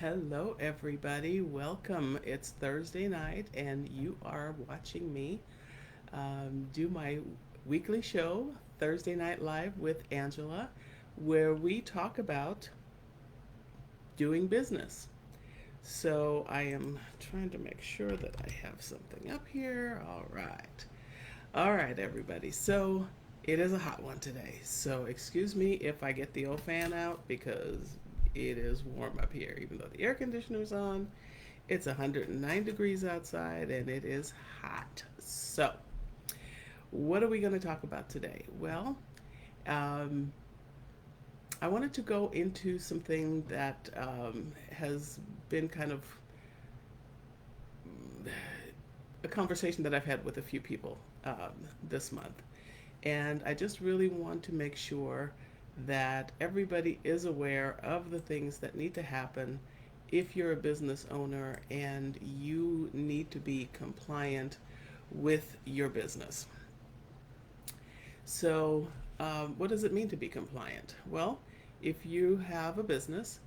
Hello, everybody. Welcome. It's Thursday night, and you are watching me do my weekly show, Thursday Night Live with Angela, where we talk about doing business. So I am trying to make sure that I have something up here. All right. All right, everybody. So it is a hot one today. So excuse me if I get the old fan out because it is warm up here. Even though the air conditioner's on, it's 109 degrees outside and it is hot. So, what are we going to talk about today? Well, um, I wanted to go into something that has been kind of a conversation that I've had with a few people this month. And I just really want to make sure that everybody is aware of the things that need to happen if you're a business owner and you need to be compliant with your business. So, what does it mean to be compliant? Well, if you have a business,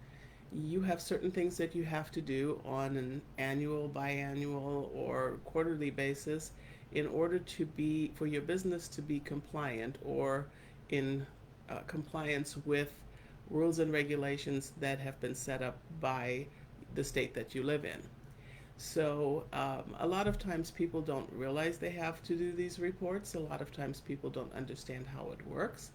you have certain things that you have to do on an annual, biannual, or quarterly basis in order to be for your business to be compliant or in compliance with rules and regulations that have been set up by the state that you live in. So, a lot of times people don't realize they have to do these reports. A lot of times people don't understand how it works.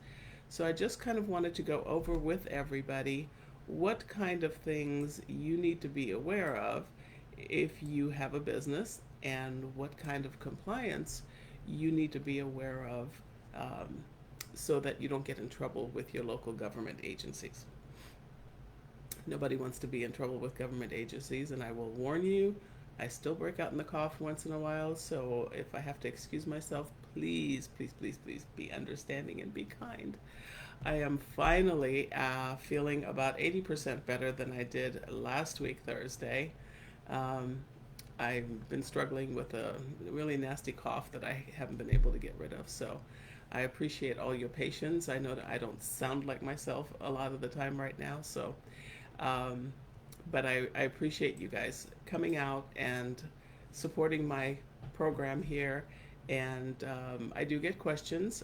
So, I just kind of wanted to go over with everybody what kind of things you need to be aware of if you have a business and what kind of compliance you need to be aware of um, so that you don't get in trouble with your local government agencies. Nobody wants to be in trouble with government agencies, and I will warn you, I still break out in the cough once in a while, so if I have to excuse myself, please, please, please, please be understanding and be kind. I am finally feeling about 80% better than I did last week, Thursday. Um, I've been struggling with a really nasty cough that I haven't been able to get rid of, so I appreciate all your patience. I know that I don't sound like myself a lot of the time right now, so um, but I appreciate you guys coming out and supporting my program here. And I do get questions.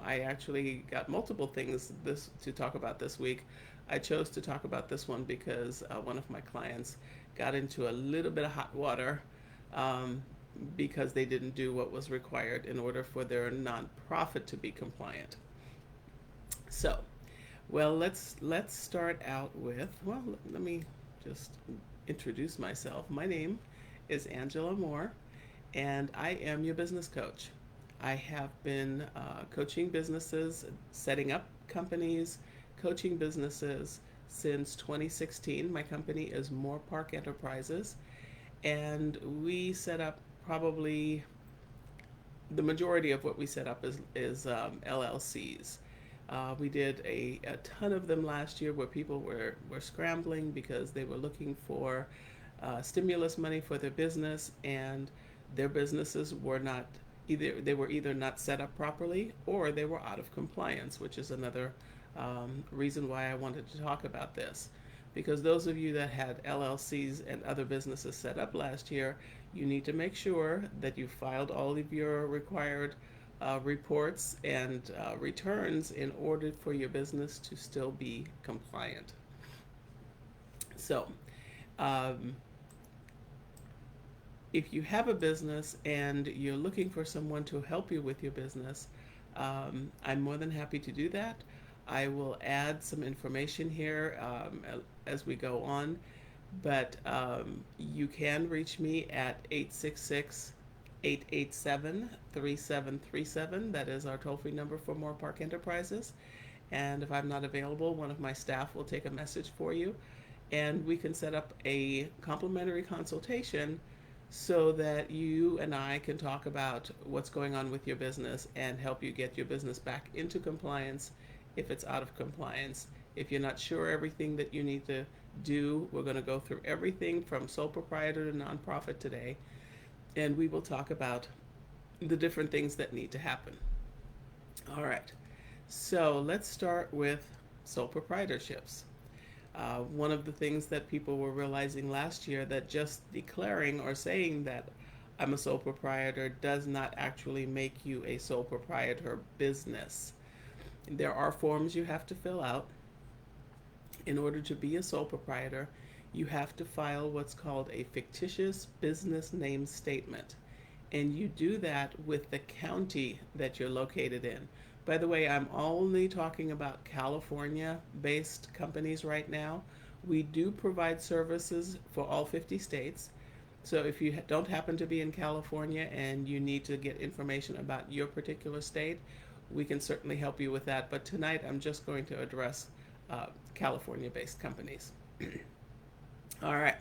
I actually got multiple things this to talk about this week. I chose to talk about this one because one of my clients got into a little bit of hot water um, because they didn't do what was required in order for their nonprofit to be compliant. So, well, let's start out with, well, let me just introduce myself. My name is Angela Moore, and I am your business coach. I have been coaching businesses, setting up companies, coaching businesses since 2016. My company is Moore Park Enterprises, and we set up probably the majority of what we set up is LLCs. We did a ton of them last year where people were scrambling because they were looking for stimulus money for their business, and their businesses were not either not set up properly or they were out of compliance, which is another reason why I wanted to talk about this. Because those of you that had LLCs and other businesses set up last year, you need to make sure that you filed all of your required reports and returns in order for your business to still be compliant. So, um, if you have a business and you're looking for someone to help you with your business, I'm more than happy to do that. I will add some information here as we go on, but you can reach me at 866 887 3737. That is our toll free number for Moore Park Enterprises. And if I'm not available, one of my staff will take a message for you, and we can set up a complimentary consultation so that you and I can talk about what's going on with your business and help you get your business back into compliance if it's out of compliance. If you're not sure everything that you need to do, we're going to go through everything from sole proprietor to nonprofit today, and we will talk about the different things that need to happen. All right, so let's start with sole proprietorships. One of the things that people were realizing last year, that just declaring or saying that I'm a sole proprietor does not actually make you a sole proprietor business. There are forms you have to fill out. In order to be a sole proprietor, you have to file what's called a fictitious business name statement. And you do that with the county that you're located in. By the way, I'm only talking about California based companies right now. We do provide services for all 50 states. So if you don't happen to be in California and you need to get information about your particular state, we can certainly help you with that. But tonight I'm just going to address California based companies. All right.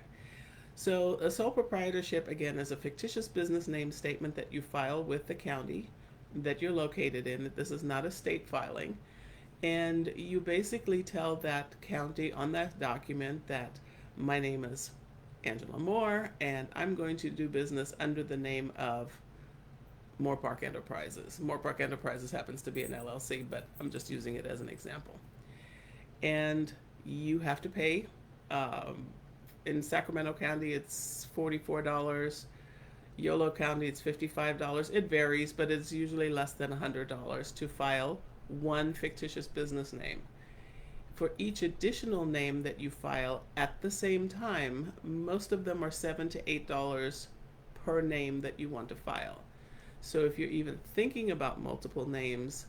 So, a sole proprietorship, again, is a fictitious business name statement that you file with the county that you're located in. This is not a state filing. And you basically tell that county on that document that my name is Angela Moore and I'm going to do business under the name of Moorpark Enterprises. Moorpark Enterprises happens to be an LLC, but I'm just using it as an example. And you have to pay. In Sacramento County, it's $44. Yolo County, it's $55. It varies, but it's usually less than $100 to file one fictitious business name. For each additional name that you file at the same time, most of them are $7 to $8 per name that you want to file. So if you're even thinking about multiple names,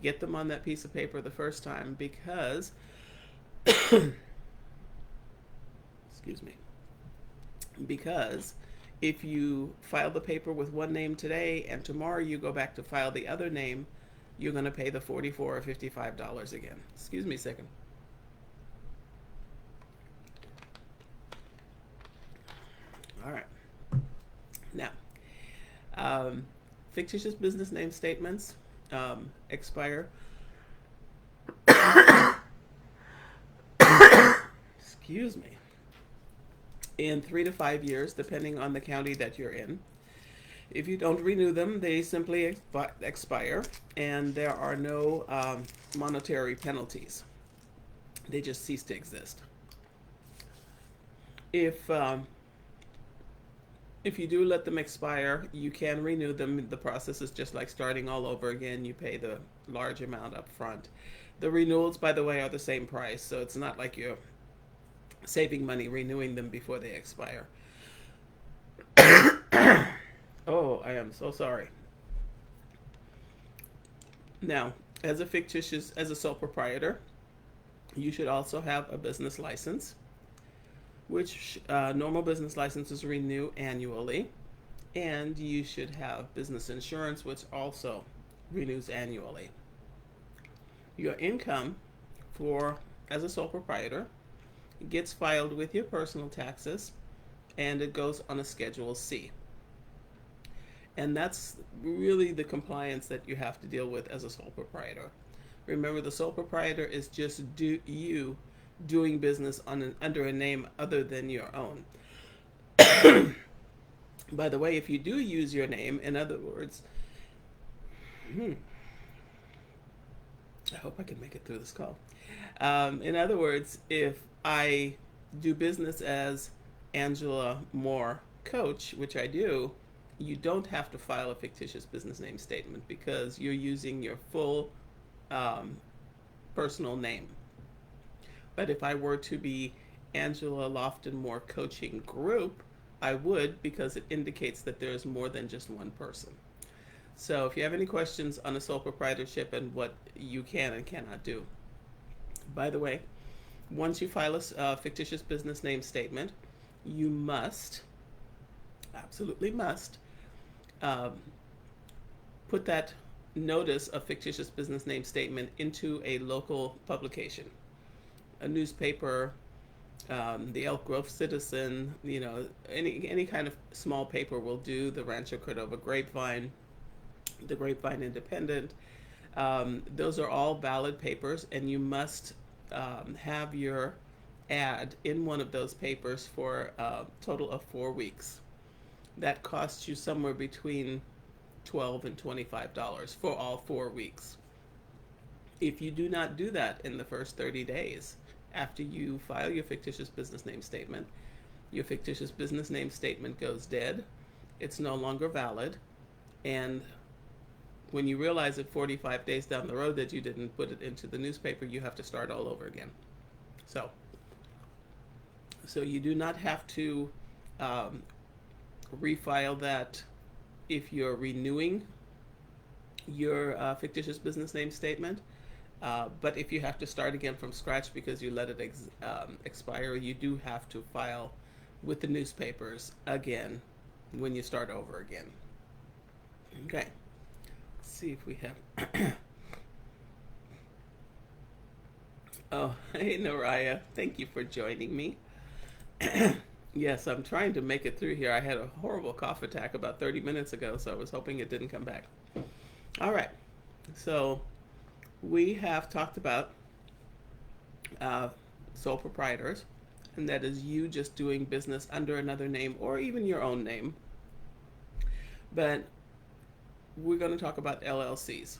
get them on that piece of paper the first time, because excuse me, because if you file the paper with one name today and tomorrow you go back to file the other name, you're going to pay the $44 or $55 again. Excuse me a second. All right. Now, fictitious business name statements expire. Excuse me. In 3 to 5 years, depending on the county that you're in. If you don't renew them, they simply expire, and there are no monetary penalties. They just cease to exist. If if you do let them expire, you can renew them. The process is just like starting all over again. You pay the large amount up front. The renewals, by the way, are the same price, so it's not like you're saving money renewing them before they expire. Oh, I am so sorry. Now, as a sole proprietor, you should also have a business license, which normal business licenses renew annually, and you should have business insurance, which also renews annually. Your income for as a sole proprietor gets filed with your personal taxes, and it goes on a Schedule C. And that's really the compliance that you have to deal with as a sole proprietor. Remember, the sole proprietor is just you doing business under a name other than your own. By the way, if you do use your name, in other words, I hope I can make it through this call. In other words, if I do business as Angela Moore Coach, which I do, you don't have to file a fictitious business name statement because you're using your full personal name. But if I were to be Angela Lofton Moore Coaching Group, I would, because it indicates that there's more than just one person. So if you have any questions on a sole proprietorship and what you can and cannot do, by the way, once you file a fictitious business name statement, you must, absolutely must, put that notice of fictitious business name statement into a local publication, a newspaper, the Elk Grove Citizen, any kind of small paper will do, the Rancho Cordova Grapevine, the Grapevine Independent. Those are all valid papers, and you must have your ad in one of those papers for a total of 4 weeks. That costs you somewhere between $12 and $25 for all 4 weeks. If you do not do that in the first 30 days, after you file your fictitious business name statement, your fictitious business name statement goes dead. It's no longer valid. And when you realize it 45 days down the road that you didn't put it into the newspaper, you have to start all over again. So, so you do not have to um, refile that if you're renewing your fictitious business name statement. But if you have to start again from scratch because you let it expire, you do have to file with the newspapers again when you start over again. Okay, let's see if we have. Oh, hey, Naraya. Thank you for joining me. Yes, I'm trying to make it through here. I had a horrible cough attack about 30 minutes ago, so I was hoping it didn't come back. All right, so we have talked about uh, sole proprietors, and that is you just doing business under another name or even your own name. But we're going to talk about LLCs.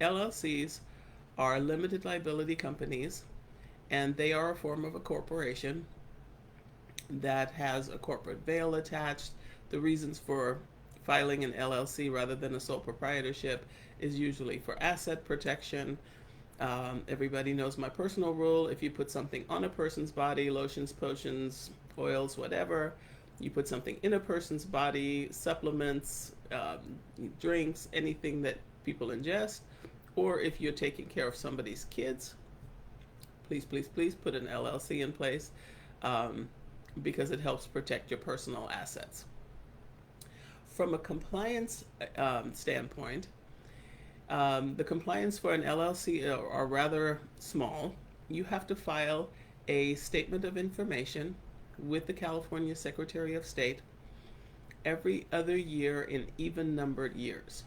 LLCs are limited liability companies, and they are a form of a corporation that has a corporate veil attached. The reasons for filing an LLC rather than a sole proprietorship is usually for asset protection. Everybody knows my personal rule. If you put something on a person's body, lotions, potions, oils, whatever, you put something in a person's body, supplements, drinks, anything that people ingest, or if you're taking care of somebody's kids, please, please, please put an LLC in place because it helps protect your personal assets. From a compliance standpoint, the compliance for an LLC are rather small. You have to file a statement of information with the California Secretary of State every other year in even numbered years.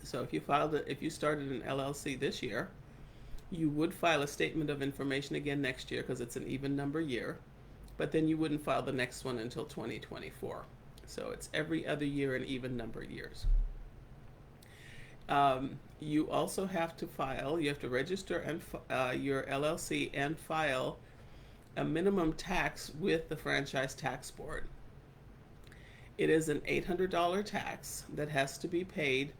So if you started an LLC this year, you would file a statement of information again next year because it's an even number year, but then you wouldn't file the next one until 2024. So it's every other year in even numbered years. You also have to file, you have to register your LLC and file a minimum tax with the Franchise Tax Board. It is an $800 tax that has to be paid.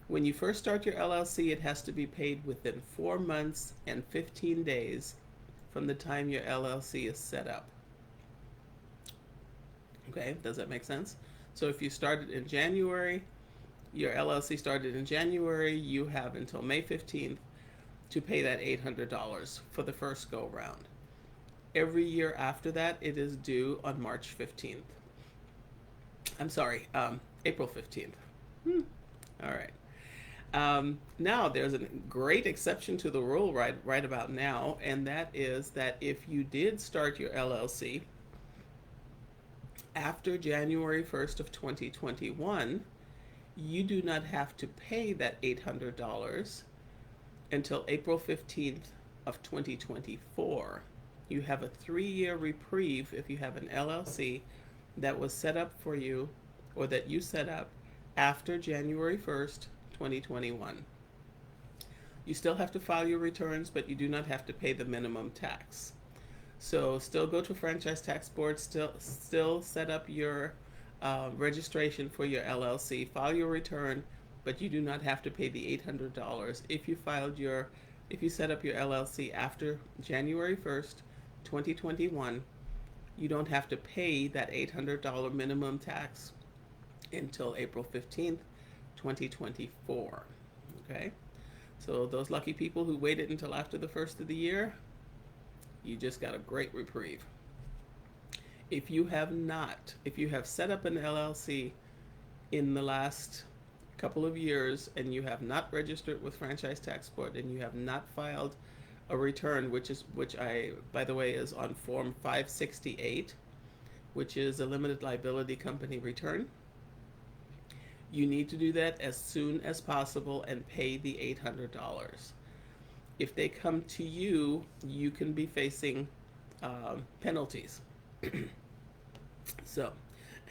When you first start your LLC, it has to be paid within 4 months and 15 days from the time your LLC is set up. Okay, does that make sense? So if you started in January, your LLC started in January, you have until May 15th to pay that $800 for the first go round. Every year after that, it is due on March 15th. I'm sorry, April 15th. All right. Now, there's a great exception to the rule right about now, and that is that if you did start your LLC after January 1st of 2021, you do not have to pay that $800 until April 15th of 2024. You have a 3-year reprieve if you have an LLC that was set up for you or that you set up after January 1st, 2021. You still have to file your returns, but you do not have to pay the minimum tax. So still go to Franchise Tax Board, still set up your registration for your LLC, file your return, but you do not have to pay the $800 if you set up your LLC after January 1st, 2021. You don't have to pay that $800 minimum tax until April 15th, 2024. Okay? So those lucky people who waited until after the first of the year, you just got a great reprieve. If you have set up an LLC in the last couple of years and you have not registered with Franchise Tax Board and you have not filed a return, which by the way is on Form 568, which is a limited liability company return, you need to do that as soon as possible and pay the $800. If they come to you, you can be facing penalties. So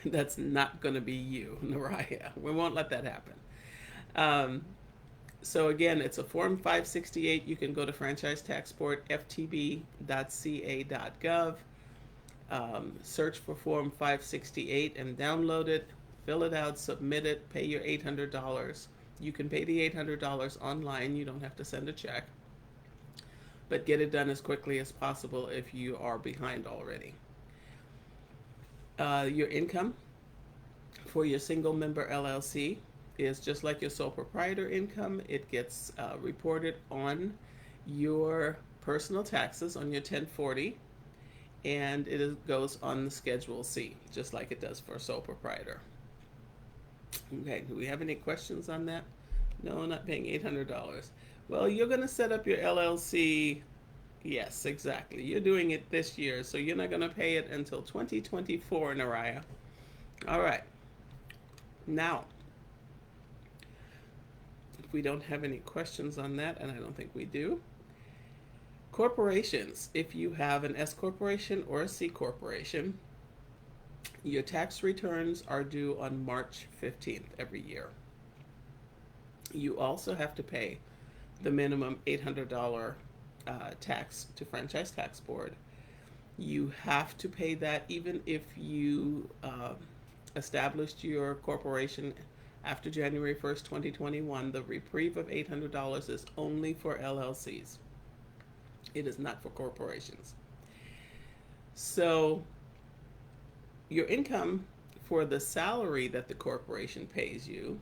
that's not going to be you, Naraya. We won't let that happen. So again, it's a Form 568. You can go to Franchise Tax Board, ftb.ca.gov, search for Form 568 and download it, fill it out, submit it, pay your $800. You can pay the $800 online. You don't have to send a check, but get it done as quickly as possible if you are behind already. Your income for your single member LLC is just like your sole proprietor income. It gets reported on your personal taxes on your 1040, and goes on the Schedule C, just like it does for a sole proprietor. Okay, do we have any questions on that? No, not paying $800. Well, you're going to set up your LLC. Yes, exactly. You're doing it this year, so you're not going to pay it until 2024, Naraya. All right. Now, if we don't have any questions on that, and I don't think we do, corporations, if you have an S corporation or a C corporation, your tax returns are due on March 15th every year. You also have to pay the minimum $800 tax to Franchise Tax Board. You have to pay that even if you established your corporation after January 1st, 2021. The reprieve of $800 is only for LLCs. It is not for corporations. So your income for the salary that the corporation pays you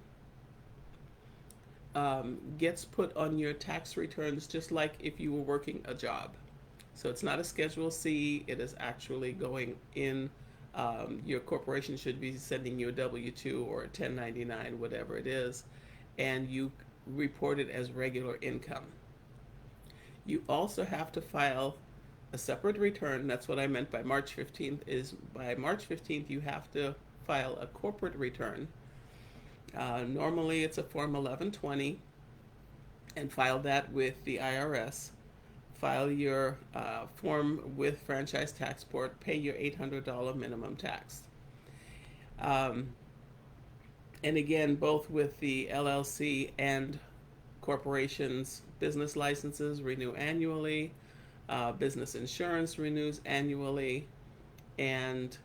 gets put on your tax returns just like if you were working a job. So it's not a Schedule C, it is actually going in. Your corporation should be sending you a W-2 or a 1099, whatever it is, and you report it as regular income. You also have to file a separate return. That's what I meant by March 15th, is by March 15th you have to file a corporate return. Normally it's a Form 1120, and file that with the IRS. File your form with Franchise Tax Board, pay your $800 minimum tax. And again, both with the LLC and corporations, business licenses renew annually, business insurance renews annually, and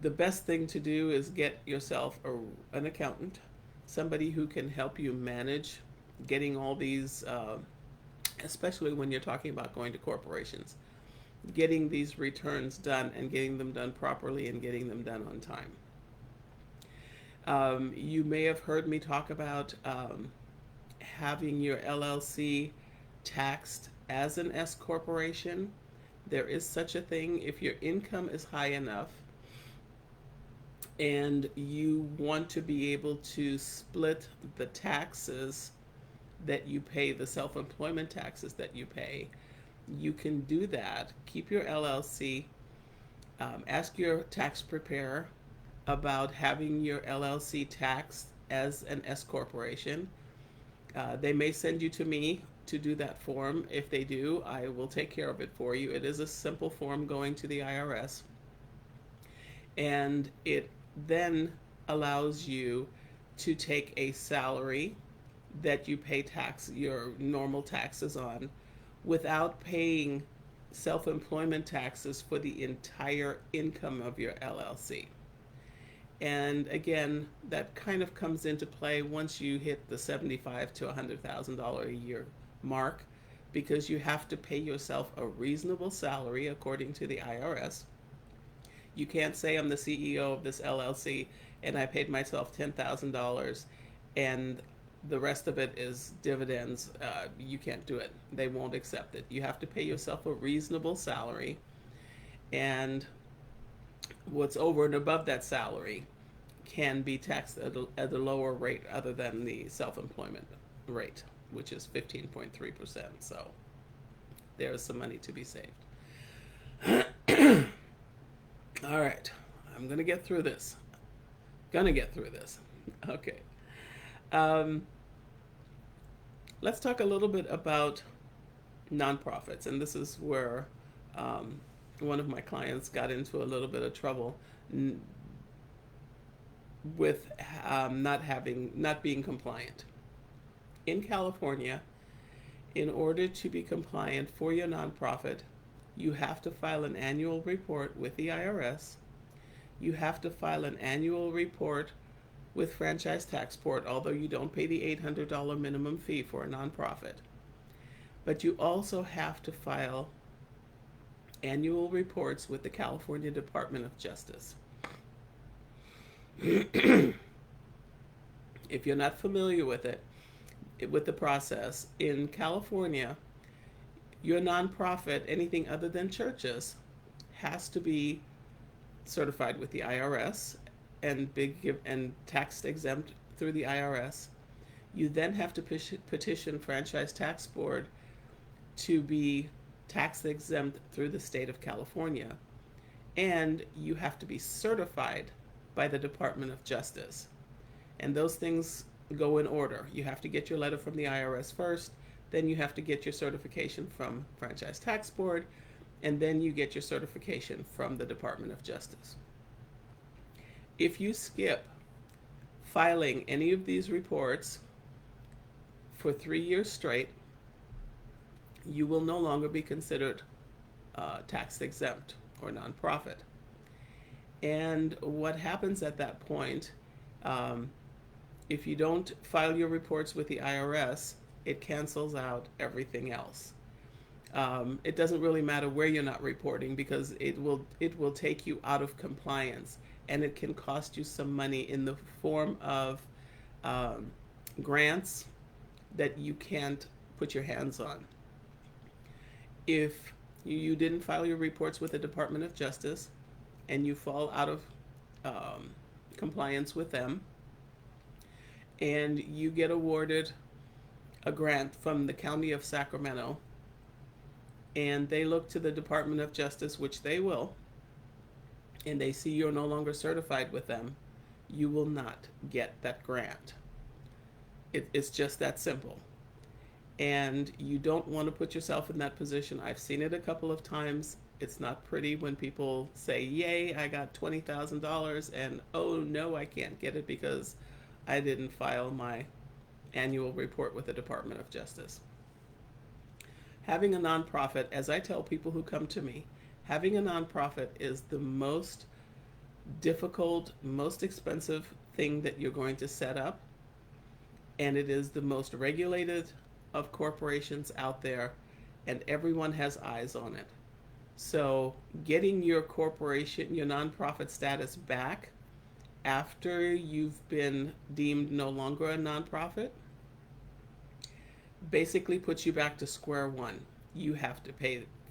the best thing to do is get yourself an accountant, somebody who can help you manage getting all these, especially when you're talking about going to corporations, getting these returns done and getting them done properly and getting them done on time. You may have heard me talk about having your LLC taxed as an S corporation. There is such a thing if your income is high enough and you want to be able to split the taxes that you pay, the self-employment taxes that you pay. You can do that. Keep your LLC. Ask your tax preparer about having your LLC taxed as an S corporation. They may send you to me to do that form. If they do, I will take care of it for you. It is a simple form going to the IRS. And it then allows you to take a salary that you pay your normal taxes on, without paying self-employment taxes for the entire income of your LLC. And again, that kind of comes into play once you hit the $75,000 to $100,000 a year mark, because you have to pay yourself a reasonable salary according to the IRS. You can't say I'm the CEO of this LLC and I paid myself $10,000 and the rest of it is dividends. You can't do it. They won't accept it. You have to pay yourself a reasonable salary, and what's over and above that salary can be taxed at a lower rate other than the self-employment rate, which is 15.3%. So there's some money to be saved. All right, I'm gonna get through this. Okay. Let's talk a little bit about nonprofits, and this is where one of my clients got into a little bit of trouble with not being compliant. In California, in order to be compliant for your nonprofit, you have to file an annual report with the IRS. You have to file an annual report with Franchise Tax Board, although you don't pay the $800 minimum fee for a nonprofit. But you also have to file annual reports with the California Department of Justice. If you're not familiar with it, with the process, in California, your nonprofit, anything other than churches, has to be certified with the IRS and tax exempt through the IRS. You then have to petition Franchise Tax Board to be tax exempt through the state of California. And you have to be certified by the Department of Justice. And those things go in order. You have to get your letter from the IRS first, then you have to get your certification from Franchise Tax Board, and then you get your certification from the Department of Justice. If you skip filing any of these reports for 3 years straight, you will no longer be considered tax exempt or nonprofit. And what happens at that point, if you don't file your reports with the IRS, it cancels out everything else. It doesn't really matter where you're not reporting, because it will take you out of compliance, and it can cost you some money in the form of grants that you can't put your hands on. If you didn't file your reports with the Department of Justice and you fall out of compliance with them, and you get awarded a grant from the County of Sacramento, and they look to the Department of Justice, which they will, and they see you're no longer certified with them, you will not get that grant. It's just that simple. And you don't want to put yourself in that position. I've seen it a couple of times. It's not pretty when people say, yay, I got $20,000, and oh no, I can't get it because I didn't file my annual report with the Department of Justice. Having a nonprofit, as I tell people who come to me, having a nonprofit is the most difficult, most expensive thing that you're going to set up, and it is the most regulated of corporations out there, and everyone has eyes on it. So getting your corporation, your nonprofit status back after you've been deemed no longer a nonprofit basically puts you back to square one. You have to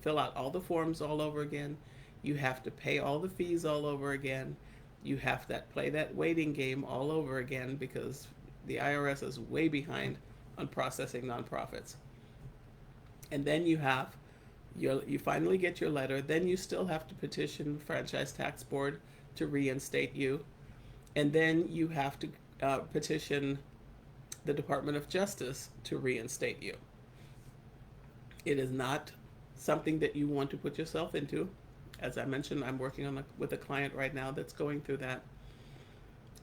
fill out all the forms all over again. You have to pay all the fees all over again. You have to play that waiting game all over again, because the IRS is way behind on processing nonprofits. And then you finally get your letter. Then you still have to petition Franchise Tax Board to reinstate you. And then you have to petition the Department of Justice to reinstate you. It is not something that you want to put yourself into. As I mentioned, I'm working with a client right now that's going through that.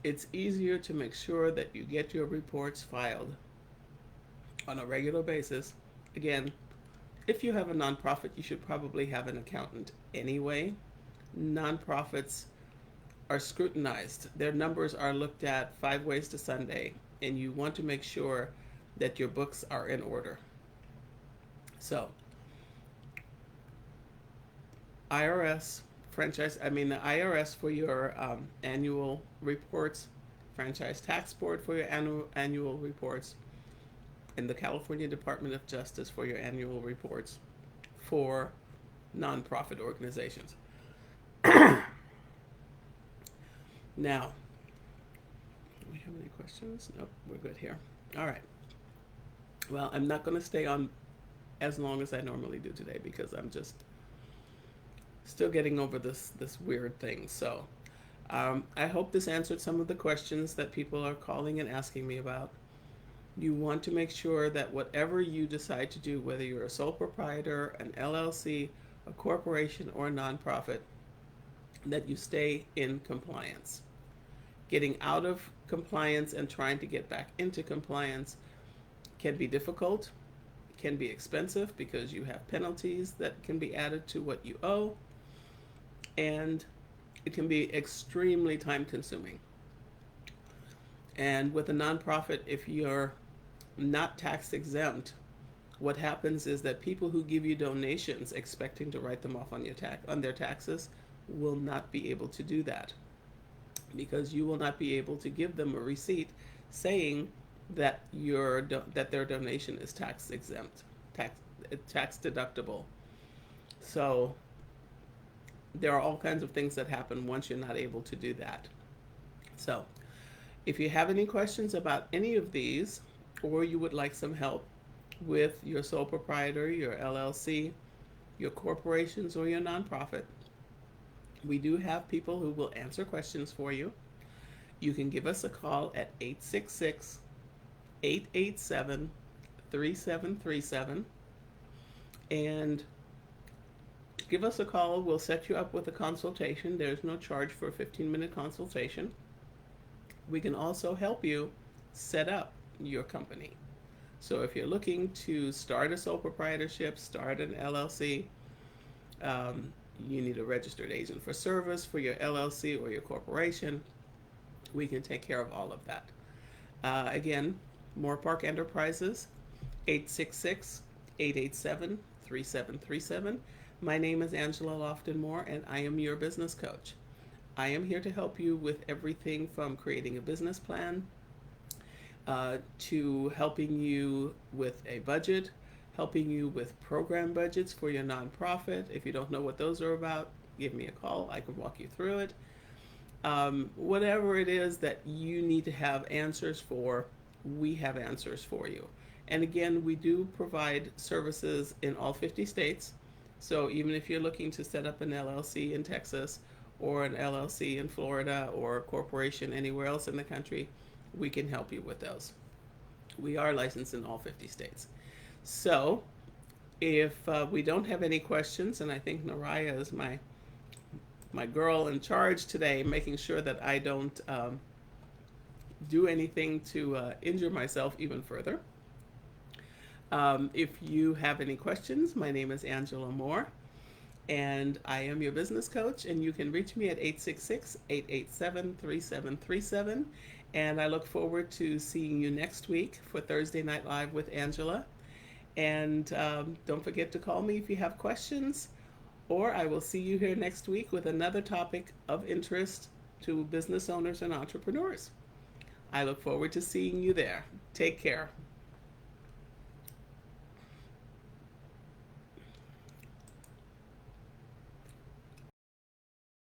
It's easier to make sure that you get your reports filed on a regular basis. Again, if you have a nonprofit, you should probably have an accountant anyway. Nonprofits are scrutinized. Their numbers are looked at 5 ways to Sunday, and you want to make sure that your books are in order. So, the IRS for your annual reports, Franchise Tax Board for your annual reports, and the California Department of Justice for your annual reports for nonprofit organizations. Now, do we have any questions? Nope, we're good here. All right. Well, I'm not going to stay on as long as I normally do today, because I'm just still getting over this weird thing. So I hope this answered some of the questions that people are calling and asking me about. You want to make sure that whatever you decide to do, whether you're a sole proprietor, an LLC, a corporation, or a nonprofit, that you stay in compliance. Getting out of compliance and trying to get back into compliance can be difficult, can be expensive because you have penalties that can be added to what you owe, and it can be extremely time consuming. And with a nonprofit, if you're not tax exempt, what happens is that people who give you donations expecting to write them off on their taxes will not be able to do that, because you will not be able to give them a receipt saying that that their donation is tax exempt, tax deductible. So there are all kinds of things that happen once you're not able to do that. So if you have any questions about any of these, or you would like some help with your sole proprietor, your LLC, your corporations, or your nonprofit, we do have people who will answer questions for you. You can give us a call at 866 887 3737 and give us a call. We'll set you up with a consultation. There's no charge for a 15-minute consultation. We can also help you set up your company. So if you're looking to start a sole proprietorship, start an LLC, you need a registered agent for service for your LLC or your corporation, we can take care of all of that. Again, Moorpark Enterprises, 866 887 3737. My name is Angela Lofton Moore, and I am your business coach. I am here to help you with everything from creating a business plan to helping you with a budget, helping you with program budgets for your nonprofit. If you don't know what those are about, give me a call. I can walk you through it. Whatever it is that you need to have answers for, we have answers for you. And again, we do provide services in all 50 states. So even if you're looking to set up an LLC in Texas or an LLC in Florida or a corporation anywhere else in the country, we can help you with those. We are licensed in all 50 states. So if we don't have any questions, and I think Naraya is my girl in charge today, making sure that I don't do anything to injure myself even further. If you have any questions, my name is Angela Moore, and I am your business coach, and you can reach me at 866 887 3737. And I look forward to seeing you next week for Thursday Night Live with Angela. And don't forget to call me if you have questions, or I will see you here next week with another topic of interest to business owners and entrepreneurs. I look forward to seeing you there. Take care.